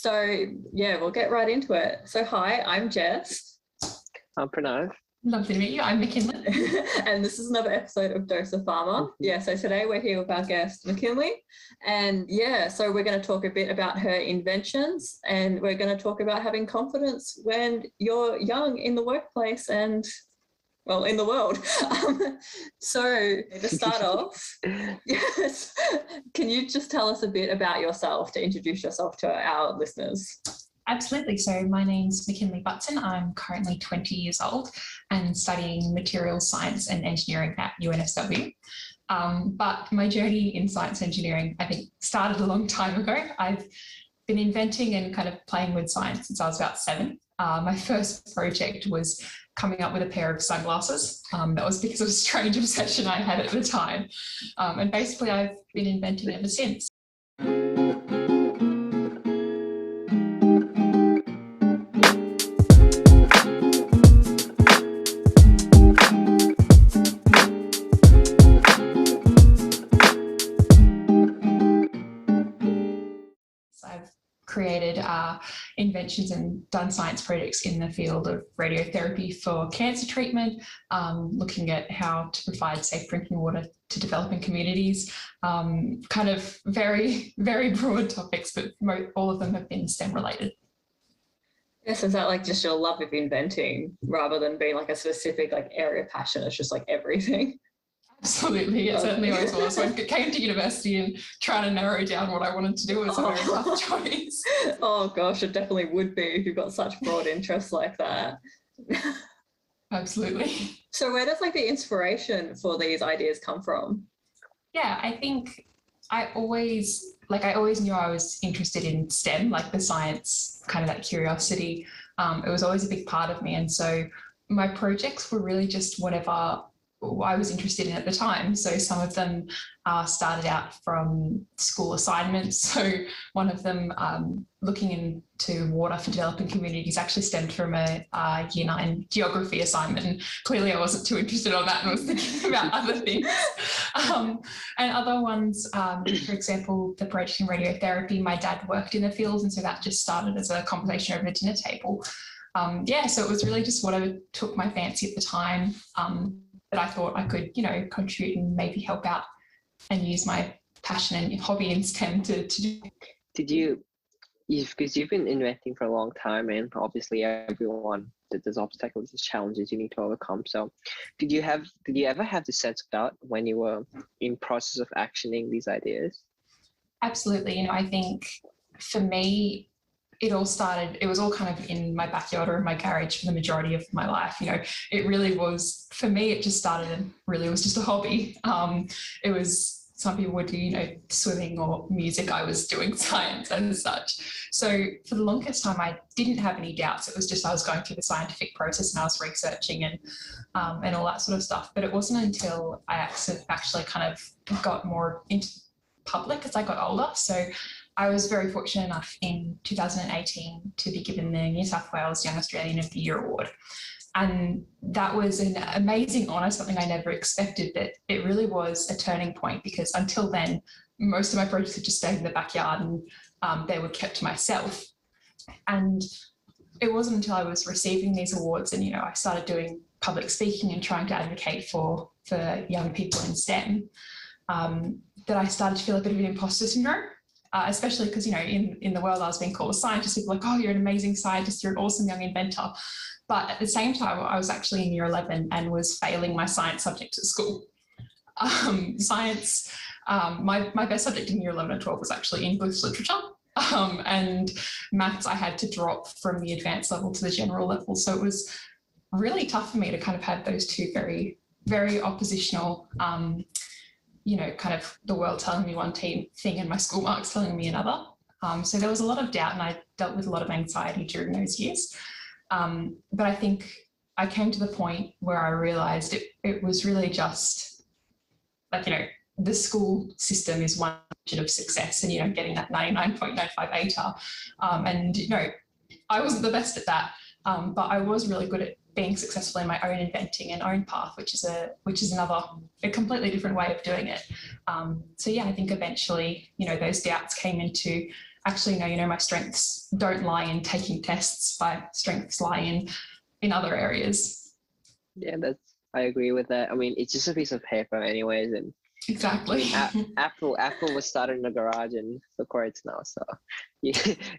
So yeah, we'll get right into it. So hi, I'm Jess. I'm Pranav. Lovely to meet you. I'm Macinley. And this is another episode of Dose of Pharma. Yeah, so today we're here with our guest, Macinley. And yeah, so we're going to talk a bit about her inventions, and we're going to talk about having confidence when you're young in the workplace and, well, in the world. So to start off, yes, can you just tell us a bit about yourself to introduce yourself to our listeners? Absolutely. So my name's Macinley Butson. I'm currently 20 years old and studying materials science and engineering at UNSW. But my journey in science engineering, I think, started a long time ago. I've been inventing and kind of playing with science since I was about 7. My first project was coming up with a pair of sunglasses. That was because of a strange obsession I had at the time. And basically I've been inventing ever since. I've created inventions and done science projects in the field of radiotherapy for cancer treatment, looking at how to provide safe drinking water to developing communities, kind of very, very broad topics, but all of them have been STEM related. Yes, is that like just your love of inventing rather than being like a specific like area of passion? It's just like everything. Absolutely, it certainly always was. When I came to university and trying to narrow down what I wanted to do was a very tough choice. Oh gosh, it definitely would be if you've got such broad interests like that. Absolutely. So where does like the inspiration for these ideas come from? Yeah, I think I always knew I was interested in STEM, like the science, kind of that curiosity. It was always a big part of me. And so my projects were really just whatever I was interested in at the time. So some of them started out from school assignments. So one of them, looking into water for developing communities, actually stemmed from a Year 9 geography assignment. And clearly I wasn't too interested on that and was thinking about other things. And other ones, for example, the project in radiotherapy, my dad worked in the field, and so that just started as a conversation over the dinner table. So it was really just whatever took my fancy at the time. That I thought I could, contribute and maybe help out and use my passion and hobby in STEM to do. Because you've been inventing for a long time, and obviously everyone, there's obstacles, there's challenges you need to overcome. So did you ever have the sense of doubt when you were in process of actioning these ideas? Absolutely. I think for me, it was all kind of in my backyard or in my garage for the majority of my life. It really was, for me, it just started and really was just a hobby. It was, some people would do, swimming or music. I was doing science and such. So for the longest time, I didn't have any doubts. It was just, I was going through the scientific process and I was researching and all that sort of stuff. But it wasn't until I actually kind of got more into public as I got older. So I was very fortunate enough in 2018 to be given the New South Wales Young Australian of the Year Award. And that was an amazing honour, something I never expected, but it really was a turning point because until then, most of my projects had just stayed in the backyard and they were kept to myself. And it wasn't until I was receiving these awards and, I started doing public speaking and trying to advocate for young people in STEM that I started to feel a bit of an imposter syndrome. Especially because, in the world I was being called a scientist, people were like, oh, you're an amazing scientist, you're an awesome young inventor. But at the same time, I was actually in year 11 and was failing my science subjects at school. Science, my best subject in year 11 and 12 was actually English literature. And maths I had to drop from the advanced level to the general level. So it was really tough for me to kind of have those two very, very oppositional kind of the world telling me one thing and my school marks telling me another. So there was a lot of doubt and I dealt with a lot of anxiety during those years. But I think I came to the point where I realised it was really just like, the school system is one measure of success and, getting that 99.95 ATAR. And, I wasn't the best at that, but I was really good at being successful in my own inventing and own path, which is a completely different way of doing it. So yeah, I think eventually, those doubts came into actually, no, you know, my strengths don't lie in taking tests. My strengths lie in other areas. Yeah, I agree with that. I mean, it's just a piece of paper anyways, and exactly. Apple was started in the garage, and look where it's now. So you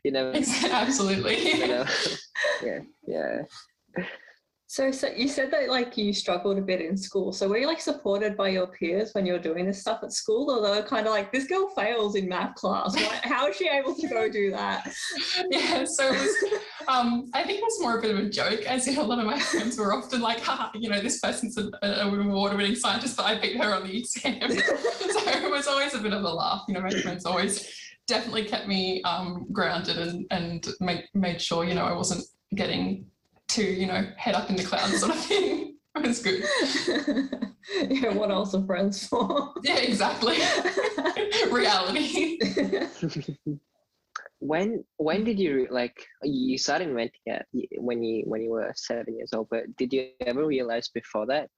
never absolutely. you know. yeah. So you said that like you struggled a bit in school. So were you like supported by your peers when you were doing this stuff at school, or they were kind of like, this girl fails in math class? How is she able to go do that? Yeah, so it was, I think that's more a bit of a joke, as in a lot of my friends were often like, haha, you know, this person's an award-winning scientist, but I beat her on the exam. So it was always a bit of a laugh. You know, my friends always definitely kept me grounded and made sure, you know, I wasn't getting to, you know, head up in the clouds sort of thing. It was good. Yeah, what else are friends for? Yeah, exactly. Reality. When did you like you started inventing it when you were 7 years old? But did you ever realize before that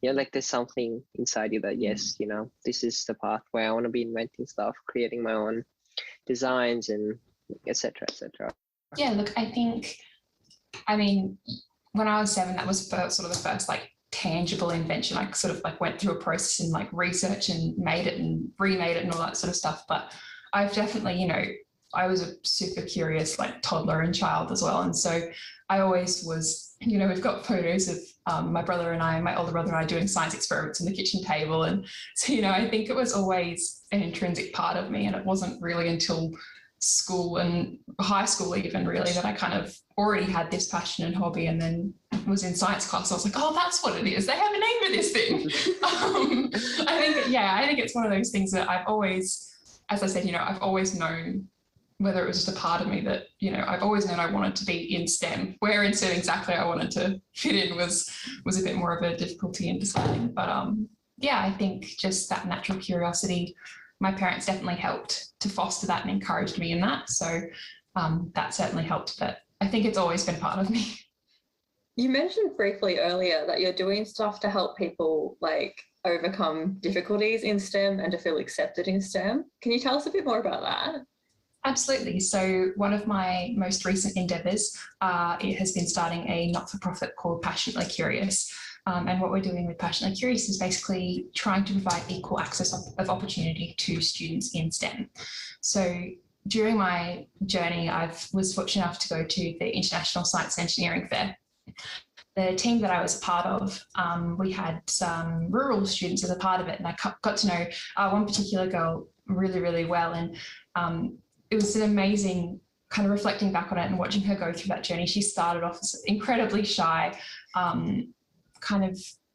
you know, like there's something inside you that yes, you know, this is the path where I want to be inventing stuff, creating my own designs and etc. etc. Yeah, look, I mean, when I was 7, that was sort of the first like tangible invention. I sort of like went through a process and like research and made it and remade it and all that sort of stuff. But I've definitely, you know, I was a super curious like toddler and child as well. And so I always was, you know, we've got photos of my brother and I, my older brother and I doing science experiments on the kitchen table. And so, you know, I think it was always an intrinsic part of me. And it wasn't really until school and high school even really that I kind of already had this passion and hobby, and then was in science class. I was like, oh, that's what it is. They have a name for this thing. I think it's one of those things that I've always, as I said, you know, I've always known, whether it was just a part of me that, you know, I've always known I wanted to be in STEM. Where in STEM exactly I wanted to fit in was a bit more of a difficulty in deciding. But yeah, I think just that natural curiosity, my parents definitely helped to foster that and encouraged me in that. So that certainly helped, but I think it's always been part of me. You mentioned briefly earlier that you're doing stuff to help people like overcome difficulties in STEM and to feel accepted in STEM. Can you tell us a bit more about that? Absolutely. So one of my most recent endeavours, it has been starting a not-for-profit called Passionately Curious. And what we're doing with Passionately Curious is basically trying to provide equal access of opportunity to students in STEM. So during my journey, I was fortunate enough to go to the International Science and Engineering Fair. The team that I was a part of, we had some rural students as a part of it, and I got to know one particular girl really, really well. And it was an amazing kind of reflecting back on it and watching her go through that journey. She started off as incredibly shy,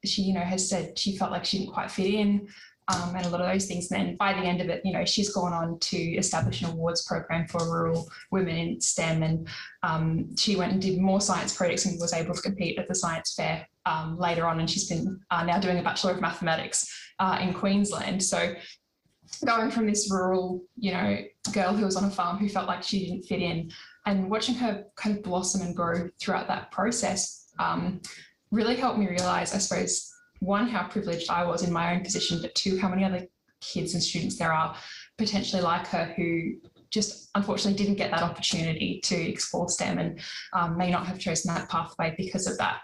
she, you know, has said she felt like she didn't quite fit in, and a lot of those things. And then by the end of it, you know, she's gone on to establish an awards program for rural women in STEM. And she went and did more science projects and was able to compete at the science fair later on. And she's been now doing a Bachelor of Mathematics in Queensland. So going from this rural, you know, girl who was on a farm who felt like she didn't fit in, and watching her kind of blossom and grow throughout that process really helped me realise, I suppose, one, how privileged I was in my own position, but two, how many other kids and students there are potentially like her who just unfortunately didn't get that opportunity to explore STEM and may not have chosen that pathway because of that.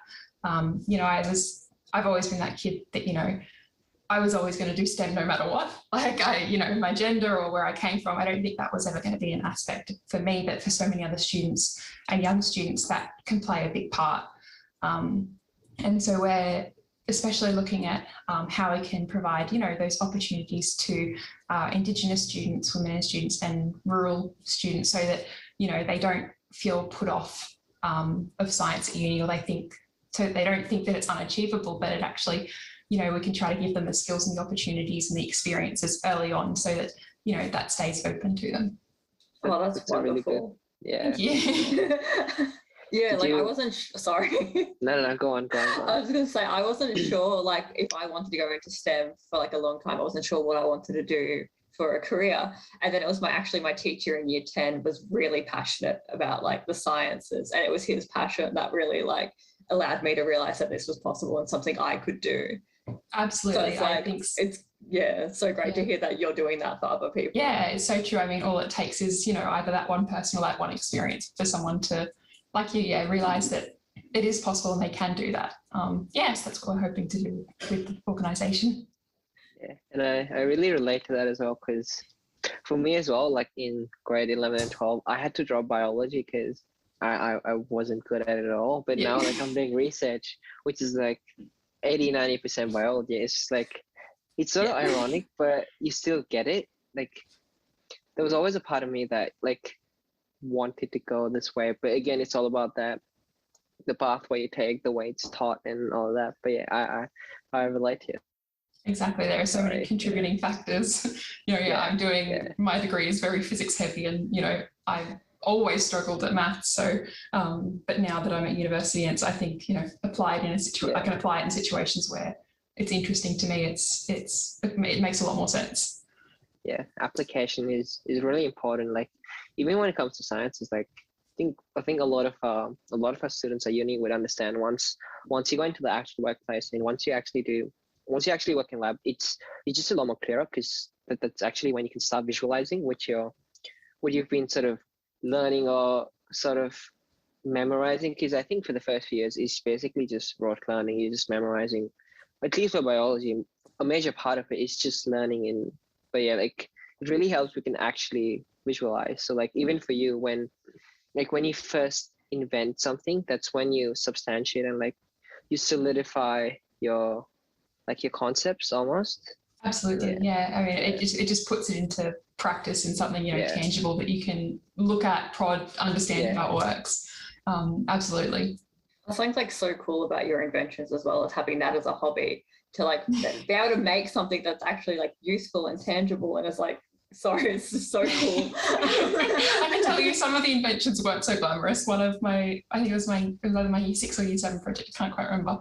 You know, I've always been that kid that, you know, I was always going to do STEM no matter what. Like you know, my gender or where I came from, I don't think that was ever going to be an aspect for me, but for so many other students and young students, that can play a big part. And so we're especially looking at how we can provide, you know, those opportunities to Indigenous students, women students and rural students so that, you know, they don't feel put off of science at uni, or they don't think that it's unachievable, but it actually, you know, we can try to give them the skills and the opportunities and the experiences early on so that, you know, that stays open to them. Oh, that's wonderful. Really good. Yeah. Yeah, like I wasn't sorry. No, go on. I was going to say, I wasn't sure, like, if I wanted to go into STEM for like a long time. I wasn't sure what I wanted to do for a career. And then it was my teacher in year 10 was really passionate about like the sciences, and it was his passion that really like allowed me to realize that this was possible and something I could do. Absolutely. So I think it's so great to hear that you're doing that for other people. Yeah, it's so true. I mean, all it takes is, either that one person or that one experience for someone to, like you, realize that it is possible and they can do that. Yes, that's what we're hoping to do with the organisation. Yeah, and I really relate to that as well, because for me as well, like in grade 11 and 12, I had to drop biology because I wasn't good at it at all. But now, like, I'm doing research, which is like 80-90% biology. It's just like, it's sort of ironic, but you still get it. Like, there was always a part of me that like wanted to go this way, but again, it's all about that, the pathway you take, the way it's taught, and all of that. But yeah, I relate to you. Exactly. There are so many contributing factors. I'm doing my degree is very physics heavy, and I always struggled at maths. So, but now that I'm at university, and I think applied in I can apply it in situations where it's interesting to me. It makes a lot more sense. Yeah, application is really important. Like, even when it comes to science, it's like I think a lot of our students at uni would understand once you go into the actual workplace, and once you actually work in lab, it's just a lot more clearer, because that's actually when you can start visualizing what you've been sort of learning or sort of memorizing. Because I think for the first few years, it's basically just rote learning. You're just memorizing. At least for biology, a major part of it is just learning. But yeah, like, it really helps. We can actually visualize. So like, even for you, when you first invent something, that's when you substantiate and like you solidify your concepts almost. Absolutely. Yeah. I mean, it just puts it into practice in something, tangible that you can look at, prod, understand how it works. Absolutely. Something like so cool about your inventions as well as having that as a hobby, to like be able to make something that's actually like useful and tangible, and it's like, sorry, it's just so cool. I can tell you some of the inventions weren't so glamorous. One of my, I think it was either my year 6 or year 7 project, I can't quite remember,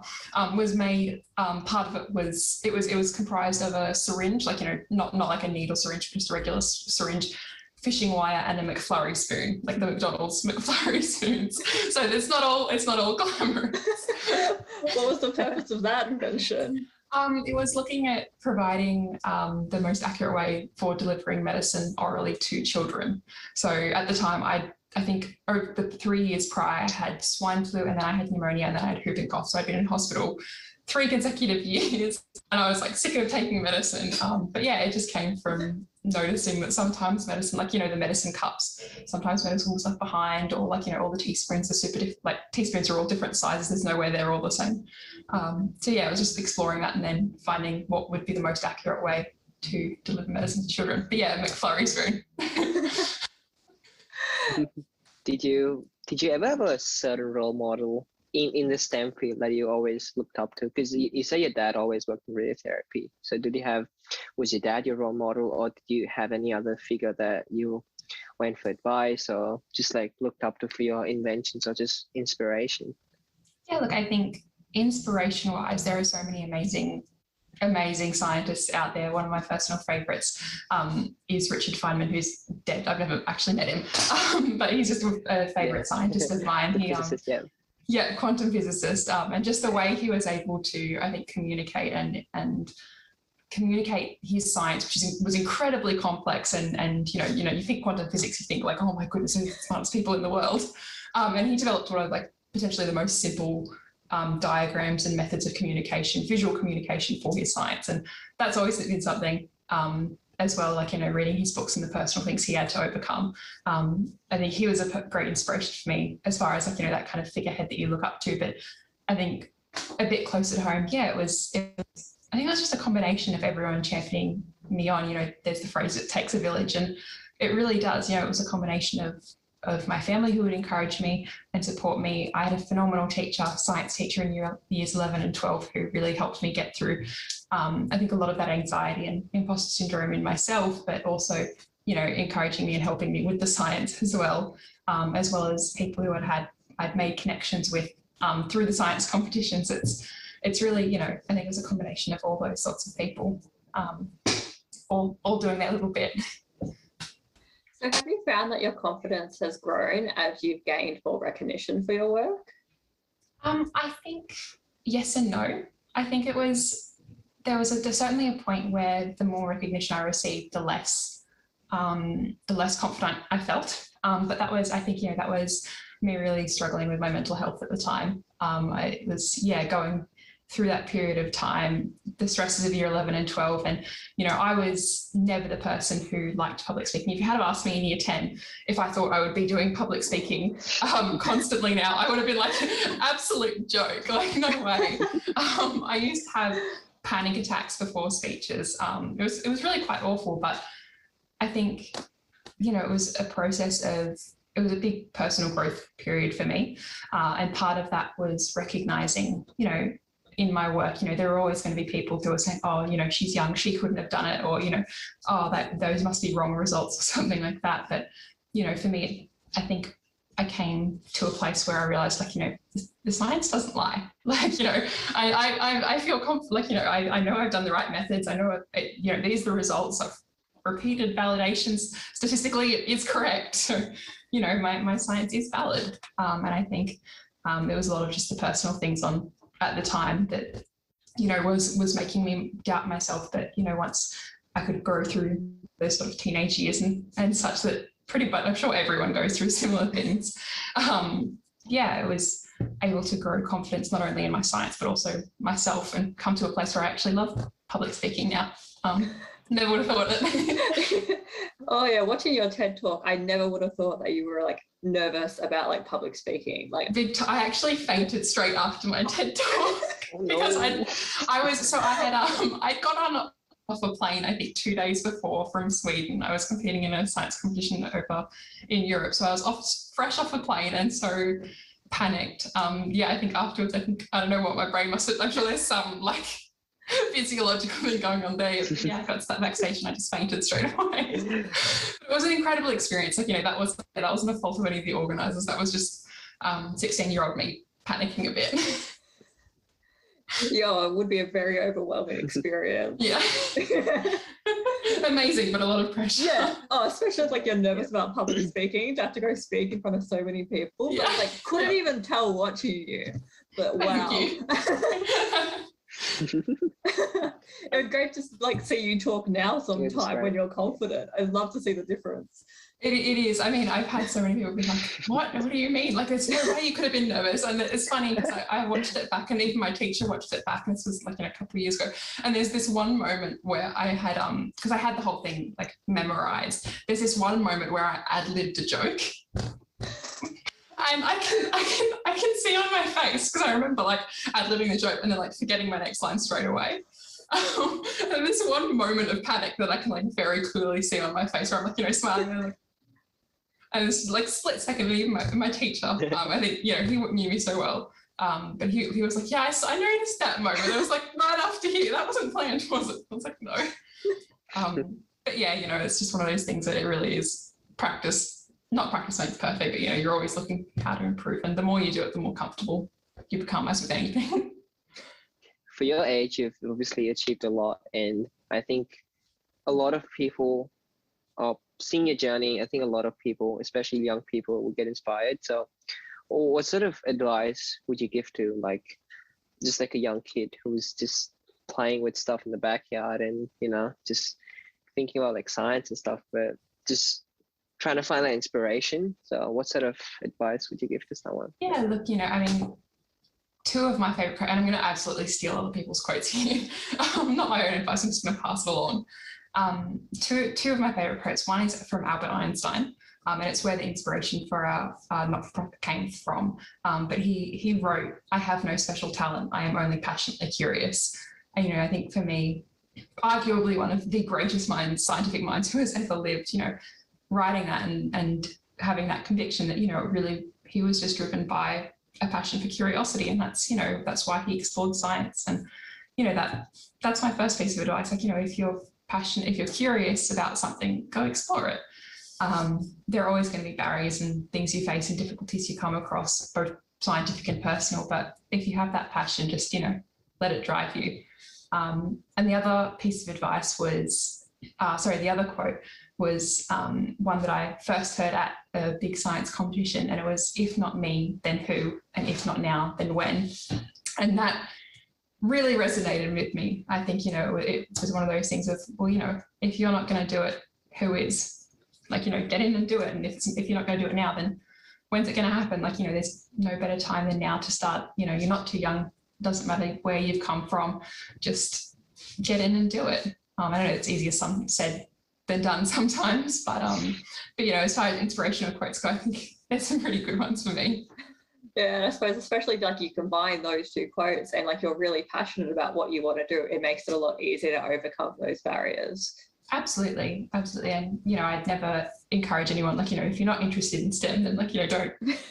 was made, part of it was comprised of a syringe, like, not like a needle syringe, just a regular syringe, fishing wire, and a McFlurry spoon, like the McDonald's McFlurry spoons. So it's not all glamorous. What was the purpose of that invention? It was looking at providing the most accurate way for delivering medicine orally to children. So at the time, I think over the 3 years prior, I had swine flu, and then I had pneumonia, and then I had whooping cough. So I'd been in hospital 3 consecutive years, and I was like sick of taking medicine. But yeah, it just came from noticing that sometimes medicine, like, the medicine cups, sometimes medicine was left behind, or like, all the teaspoons are super different, like teaspoons are all different sizes. There's no way they're all the same. So yeah, I was just exploring that and then finding what would be the most accurate way to deliver medicine to children. But yeah, McFlurry spoon. Did you ever have a certain role model in the STEM field that you always looked up to? Because you say your dad always worked in radiotherapy. So was your dad your role model, or did you have any other figure that you went for advice or just like looked up to for your inventions or just inspiration? Yeah, look, I think inspiration wise, there are so many amazing scientists out there. One of my personal favorites is Richard Feynman, who's dead. I've never actually met him, but he's just a favorite scientist of mine. Quantum physicist, and just the way he was able to, I think, communicate and communicate his science, which was incredibly complex. And you think quantum physics, you think like, oh my goodness, who's the smartest people in the world? And he developed one of like potentially the most simple diagrams and methods of communication, visual communication for his science. And that's always been something as well, like, reading his books and the personal things he had to overcome. I think he was a great inspiration for me as far as like, that kind of figurehead that you look up to. But I think a bit closer to home, I think it was just a combination of everyone championing me on. There's the phrase, it takes a village, and it really does. It was a combination of my family who would encourage me and support me. I had a phenomenal teacher, science teacher in years 11 and 12, who really helped me get through, I think, a lot of that anxiety and imposter syndrome in myself, but also, encouraging me and helping me with the science as well as people who I'd made connections with through the science competitions. It's really, I think it was a combination of all those sorts of people, all doing their little bit. So have you found that your confidence has grown as you've gained more recognition for your work? I think yes and no. I think it was there's certainly a point where the more recognition I received, the less confident I felt. But that was, I think, that was me really struggling with my mental health at the time. I was, going through that period of time, the stresses of year 11 and 12. And, I was never the person who liked public speaking. If you had asked me in year 10 if I thought I would be doing public speaking constantly now, I would have been like, absolute joke, like no way. I used to have panic attacks before speeches. It was really quite awful, but I think, it was a process of, it was a big personal growth period for me. And part of that was recognizing, in my work, there are always going to be people who are saying, oh, she's young, she couldn't have done it, or, those must be wrong results or something like that. But, for me, I think I came to a place where I realized, the science doesn't lie. I feel confident, I know I've done the right methods. I know, these are the results of repeated validations. Statistically, it is correct. So, my science is valid. And I think there was a lot of just the personal things at the time that, was making me doubt myself. But, once I could go through those sort of teenage years and such, that pretty much, I'm sure everyone goes through similar things. It was able to grow confidence, not only in my science, but also myself, and come to a place where I actually love public speaking now. Never would have thought it. Oh yeah, watching your TED talk, I never would have thought that you were like nervous about like public speaking. Like I actually fainted straight after my TED talk because I'd got on off a plane, I think 2 days before, from Sweden. I was competing in a science competition over in Europe, so I was fresh off a plane and so panicked. I think afterwards, I don't know what my brain must have. I'm sure there's some like physiological thing going on there. I got to that backstage and I just fainted straight away. It was an incredible experience. That wasn't a fault of any of the organisers. That was just 16-year-old me panicking a bit. Yeah, it would be a very overwhelming experience. Yeah. Amazing, but a lot of pressure. Yeah. Oh, especially if you're nervous about public speaking, to have to go speak in front of so many people. Yeah. But couldn't even tell watching you. But wow. It would be great to see you talk now sometime when you're confident. I'd love to see the difference. It is. I mean, I've had so many people be like, what do you mean? There's no way you could have been nervous. And it's funny because I watched it back, and even my teacher watched it back, and this was a couple of years ago. And there's this one moment where I had, because I had the whole thing memorized. There's this one moment where I ad-libbed a joke. And I can see on my face, because I remember ad-libbing the joke and then forgetting my next line straight away. And this one moment of panic that I can very clearly see on my face, where I'm smiling and this is split second. Even my teacher, I think he knew me so well, but he was like, yeah, I noticed that moment. It was right after here. That wasn't planned, was it? I was like, no. But yeah, it's just one of those things that it really is practice. Not practice makes perfect, but you're always looking how to improve, and the more you do it, the more comfortable you become, as with anything. For your age, you've obviously achieved a lot, and I think a lot of people are seeing your journey. I think a lot of people, especially young people, will get inspired. So, what sort of advice would you give to just a young kid who's just playing with stuff in the backyard and just thinking about science and stuff, but just trying to find that inspiration? So what sort of advice would you give to someone? Yeah, look, I mean, two of my favorite quotes, and I'm going to absolutely steal other people's quotes here. Not my own advice, I'm just going to pass it along. Two of my favorite quotes. One is from Albert Einstein, and it's where the inspiration for our not-for-profit came from. But he wrote, "I have no special talent. I am only passionately curious." And, I think for me, arguably one of the greatest minds, scientific minds who has ever lived, writing that and having that conviction that, really he was just driven by a passion for curiosity. And that's, that's why he explored science. And, that's my first piece of advice. If you're passionate, if you're curious about something, go explore it. There are always going to be barriers and things you face and difficulties you come across, both scientific and personal. But if you have that passion, just, let it drive you. And the other piece of advice was, the other quote was one that I first heard at a big science competition, and it was, "If not me, then who? And if not now, then when?" And that really resonated with me. I think, it was one of those things of, well, if you're not going to do it, who is? Like, get in and do it. And if you're not going to do it now, then when's it going to happen? Like, there's no better time than now to start. You're not too young. Doesn't matter where you've come from. Just get in and do it. I know it's easier said than done sometimes, but as far as inspirational quotes go, I think there's some pretty good ones for me. Yeah, and I suppose especially like you combine those two quotes and like you're really passionate about what you want to do, it makes it a lot easier to overcome those barriers. Absolutely. And I'd never encourage anyone, like, if you're not interested in STEM, then like,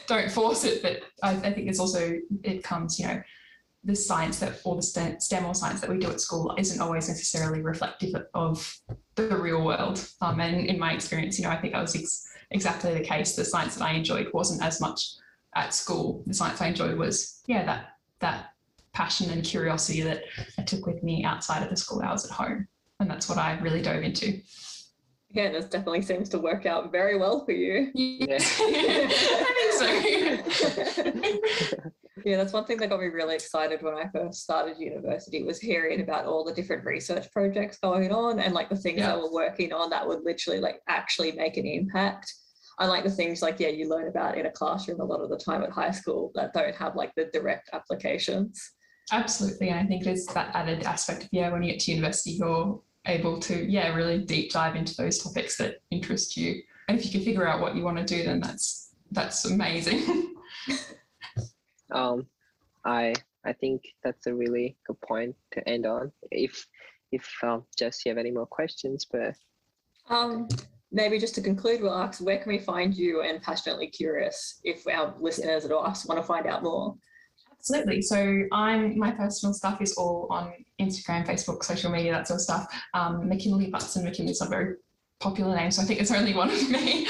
don't force it. But I think there's also, it comes, the science or the STEM or science that we do at school isn't always necessarily reflective of the real world. And in my experience, I think that was exactly the case. The science that I enjoyed wasn't as much at school. The science I enjoyed was, that passion and curiosity that I took with me outside of the school hours at home. And that's what I really dove into. Yeah, this definitely seems to work out very well for you. Yeah. I think so. Yeah, that's one thing that got me really excited when I first started university, was hearing about all the different research projects going on and like the things that we're working on that would literally like actually make an impact. Unlike the things like, you learn about in a classroom a lot of the time at high school that don't have like the direct applications. Absolutely. And I think there's that added aspect of, when you get to university, you're able to, really deep dive into those topics that interest you. And if you can figure out what you want to do, then that's amazing. I think that's a really good point to end on. If Jess, you have any more questions, but maybe just to conclude, we'll ask, where can we find you and Passionately Curious if our listeners at us want to find out more? Absolutely. So my personal stuff is all on Instagram, Facebook, social media, that sort of stuff. Macinley Butson. McKinley's not a very popular name, so I think it's only one of me.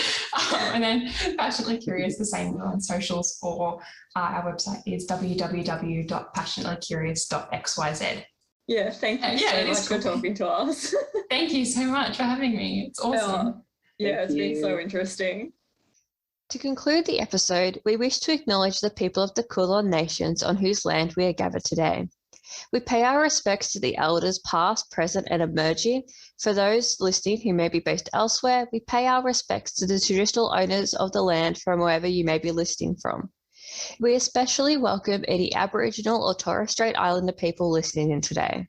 And then Passionately Curious, the same on socials, or our website is www.passionatelycurious.xyz. Yeah, thank you so much for talking to us. Thank you so much for having me. It's awesome. It's been so interesting. To conclude the episode, we wish to acknowledge the people of the Kulin Nations on whose land we are gathered today. We pay our respects to the elders past, present and emerging. For those listening who may be based elsewhere, we pay our respects to the traditional owners of the land from wherever you may be listening from. We especially welcome any Aboriginal or Torres Strait Islander people listening in today.